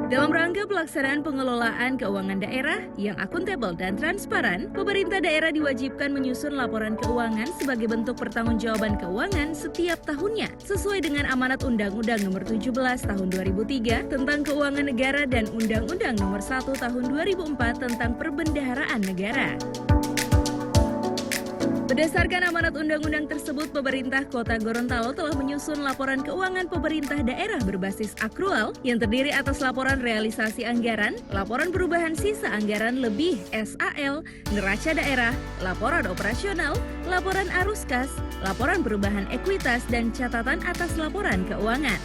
Dalam rangka pelaksanaan pengelolaan keuangan daerah yang akuntabel dan transparan, pemerintah daerah diwajibkan menyusun laporan keuangan sebagai bentuk pertanggungjawaban keuangan setiap tahunnya, sesuai dengan amanat Undang-Undang Nomor 17 Tahun 2003 tentang Keuangan Negara dan Undang-Undang Nomor 1 Tahun 2004 tentang Perbendaharaan Negara. Berdasarkan amanat undang-undang tersebut, pemerintah Kota Gorontalo telah menyusun laporan keuangan pemerintah daerah berbasis akrual yang terdiri atas laporan realisasi anggaran, laporan perubahan sisa anggaran lebih (SAL), neraca daerah, laporan operasional, laporan arus kas, laporan perubahan ekuitas, dan catatan atas laporan keuangan.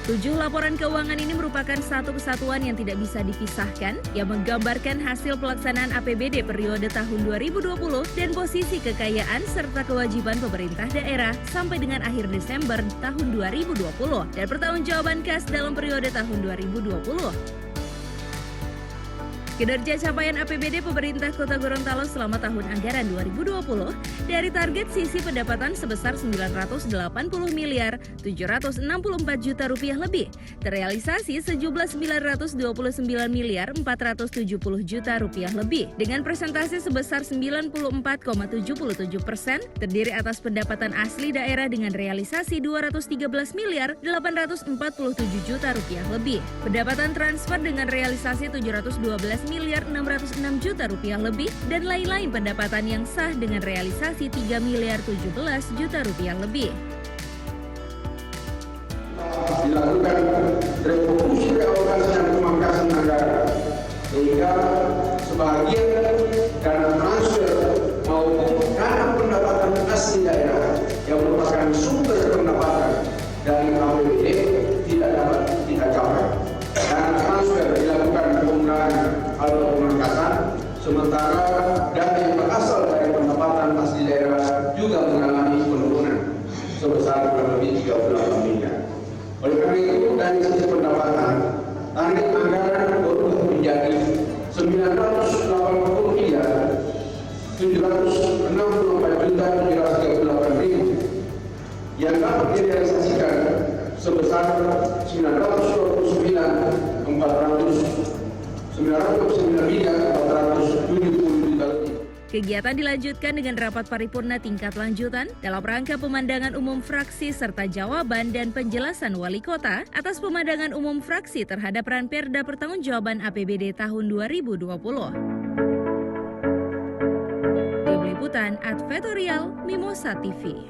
7 laporan keuangan ini merupakan satu kesatuan yang tidak bisa dipisahkan, yang menggambarkan hasil pelaksanaan APBD periode tahun 2020 dan posisi kekayaan serta kewajiban pemerintah daerah sampai dengan akhir Desember tahun 2020 dan pertanggungjawaban kas dalam periode tahun 2020. Kinerja capaian APBD pemerintah Kota Gorontalo selama tahun anggaran 2020 dari target sisi pendapatan sebesar 980 miliar 764 juta rupiah lebih, terrealisasi sejumlah 929 miliar 470 juta rupiah lebih dengan presentasi sebesar 94,77%, terdiri atas pendapatan asli daerah dengan realisasi 213 miliar 847 juta rupiah lebih, pendapatan transfer dengan realisasi 712 miliar 606 juta rupiah lebih, dan lain-lain pendapatan yang sah dengan realisasi 3 miliar 17 juta rupiah lebih. Dilakukan refokusi realokasi dan pemangkasan anggaran sehingga sebagian dana transfer maupun dana pendapatan asli daerah yang merupakan sumber pendapatan dari APBD tidak dapat kita capai. Dana transfer dilakukan penggunaan atau pemangkasan, sementara dana yang berasal dari pendapatan asli daerah juga mengalami penurunan sebesar kurang lebih 38 miliar. Oleh karena itu, dari sisi pendapatan, target anggaran berubah menjadi 980 miliar 764 juta 738 ribu yang dapat direalisasikan sebesar 929 miliar 470 juta lebih. Kegiatan dilanjutkan dengan rapat paripurna tingkat lanjutan dalam rangka pemandangan umum fraksi serta jawaban dan penjelasan wali kota atas pemandangan umum fraksi terhadap Ranperda Pertanggungjawaban APBD tahun 2020. Tim Liputan Advertorial Mimosa TV.